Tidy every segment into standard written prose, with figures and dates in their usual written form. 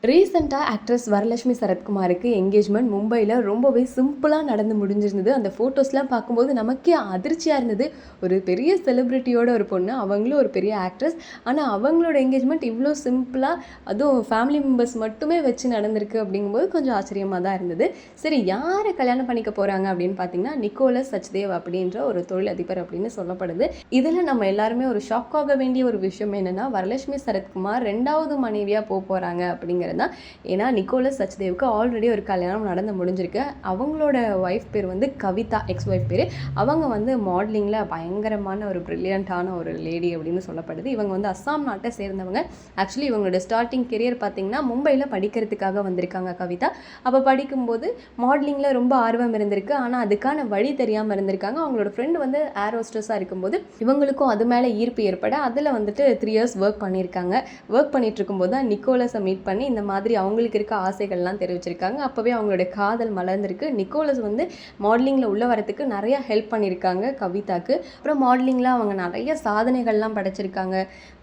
ரீசெண்டாக actress Varalakshmi சரத்குமாருக்கு engagement மும்பையில் ரொம்பவே சிம்பிளாக நடந்து முடிஞ்சிருந்தது. அந்த ஃபோட்டோஸ்லாம் பார்க்கும்போது நமக்கே அதிர்ச்சியாக இருந்தது. ஒரு பெரிய செலிப்ரிட்டியோட ஒரு பொண்ணு, அவங்களும் ஒரு பெரிய ஆக்ட்ரஸ். ஆனால் அவங்களோட என்கேஜ்மெண்ட் இவ்வளோ சிம்பிளாக, அதுவும் ஃபேமிலி மெம்பர்ஸ் மட்டுமே வச்சு நடந்திருக்கு அப்படிங்கும்போது கொஞ்சம் ஆச்சரியமாக தான் இருந்தது. சரி, யாரை கல்யாணம் பண்ணிக்க போகிறாங்க அப்படின்னு பார்த்தீங்கன்னா, நிக்கோலஸ் சச்தேவ் அப்படின்ற ஒரு தொழிலதிபர் அப்படின்னு சொல்லப்படுது. இதில் நம்ம எல்லாருமே ஒரு ஷாக் ஆக வேண்டிய ஒரு விஷயம் என்னென்னா, வரலட்சுமி சரத்குமார் 2வது மனைவியாக போகிறாங்க அப்படிங்கிறது தான். ஏன்னா நிக்கோலஸ் சச்தேவுக்கு ஆல்ரெடி ஒரு கல்யாணம் நடந்து முடிஞ்சிருக்கு. அவங்களோட ஒய்ஃப் பேர் வந்து கவிதா, எக்ஸ் ஒய்ஃப் பேர். அவங்க வந்து மாடலிங்கில் பயங்கரமான ஒரு ப்ரில்லியண்ட்டான ஒரு லேடி அப்படின்னு சொல்லப்படுது. இவங்க வந்து அஸ்ஸாம் நாட்டை சேர்ந்தவங்க. ஆக்சுவலி இவங்களோட ஸ்டார்டிங் கெரியர் பார்த்திங்கன்னா மும்பையில் படிக்கிறதுக்காக வந்திருக்காங்க கவிதா. அப்போ படிக்கும்போது மாடலிங்கில் ரொம்ப ஆர்வம் இருந்திருக்கு. ஆனால் அதுக்கான வழி தெரியாமல் இருந்திருக்காங்க. அவங்களோட ஃப்ரெண்டு வந்து ஏர் ஹோஸ்டஸாக இருக்கும்போது இவங்களுக்கும் அது மேலே ஈர்ப்பு ஏற்பட அதில் வந்துட்டு 3 இயர்ஸ் ஒர்க் பண்ணியிருக்காங்க. ஒர்க் பண்ணிட்டு இருக்கும்போது தான் நிக்கோலஸை மீட் பண்ணி இந்த மாதிரி அவங்களுக்கு இருக்க ஆசைகள்லாம் தெரிவிச்சிருக்காங்க. அப்போவே அவங்களோட காதல் மலர்ந்திருக்கு. நிக்கோலஸ் வந்து மாடலிங்கில் உள்ள வரத்துக்கு நிறையா ஹெல்ப் பண்ணியிருக்காங்க கவிதாக்கு. அப்புறம் மாடலிங்கில் அவங்க நிறைய சாதனைகள்லாம் படைச்சிருக்காங்க.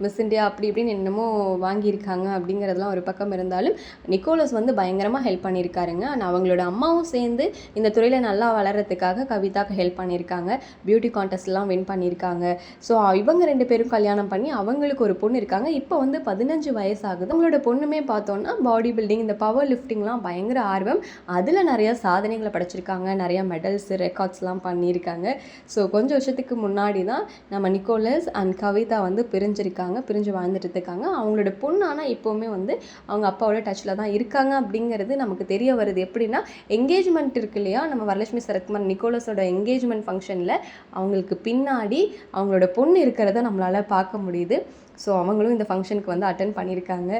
மிஸ் இந்தியா அப்படி இப்படின்னு என்னமோ வாங்கியிருக்காங்க. அப்படிங்கிறதுலாம் ஒரு பக்கம் இருந்தாலும் நிக்கோலஸ் வந்து பயங்கரமாக ஹெல்ப் பண்ணியிருக்காருங்க. ஆனால் அவங்களோட அம்மாவும் சேர்ந்து இந்த துறையில் நல்லா வளர்கிறதுக்காக கவிதாக்கு ஹெல்ப் பண்ணியிருக்காங்க. பியூட்டி கான்டெஸ்ட்லாம் வின் பண்ணியிருக்காங்க. ஸோ இவங்க 2 பேரும் கல்யாணம் பண்ணி அவங்களுக்கு ஒரு பொண்ணு இருக்காங்க. இப்போ வந்து 15 வயசு ஆகுது. அவங்களோட பொண்ணுமே பார்த்தோன்னா பாடி பில்டிங், இந்த பவர் லிஃப்டிங்லாம் பயங்கர ஆர்வம். அதில் நிறையா சாதனைகளை படைச்சிருக்காங்க. நிறையா மெடல்ஸ், ரெக்கார்ட்ஸ்லாம் பண்ணியிருக்காங்க. ஸோ கொஞ்சம் வருஷத்துக்கு முன்னாடி தான் நம்ம நிக்கோலஸ் அண்ட் கவிதா வந்து பிரிஞ்சு வாழ்ந்துட்டு இருக்காங்க. அவங்களோட பொண்ணு ஆனால் இப்போவுமே வந்து அவங்க அப்பாவோட டச்சில் தான் இருக்காங்க அப்படிங்கிறது நமக்கு தெரிய வருது. எப்படின்னா, என்கேஜ்மெண்ட் இருக்கு இல்லையா, நம்ம வரலட்சுமி சரத்குமார் நிக்கோலஸோட என்கேஜ்மெண்ட் ஃபங்க்ஷனில் அவங்களுக்கு பின்னாடி அவங்களோட பொண்ணு இருக்கிறத நம்மளால் பார்க்க முடியுது. ஸோ அவங்களும் இந்த ஃபங்க்ஷனுக்கு வந்து அட்டென்ட் பண்ணியிருக்காங்க.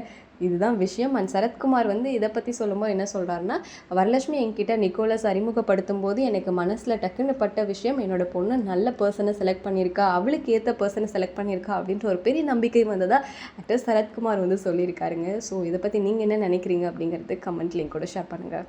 இதுதான் விஷயம். அண்ட் சரத்குமார் வந்து இதை பற்றி சொல்லும்போது என்ன சொல்கிறாருன்னா, வரலட்சுமி என்கிட்ட நிக்கோலஸ் அறிமுகப்படுத்தும் போது எனக்கு மனசில் டக்குன்னு பட்ட விஷயம், என்னோட பொண்ணு நல்ல பர்சனை செலக்ட் பண்ணியிருக்கா, அவளுக்கு ஏற்ற பர்சனை செலக்ட் பண்ணியிருக்கா அப்படின்ற ஒரு பெரிய நம்பிக்கை வந்ததா ஆக்டர் சரத்குமார் வந்து சொல்லியிருக்காருங்க. ஸோ இதை பற்றி நீங்கள் என்ன நினைக்கிறீங்க அப்படிங்கிறது கமெண்ட் லிங்க் கூட ஷேர் பண்ணுங்கள்.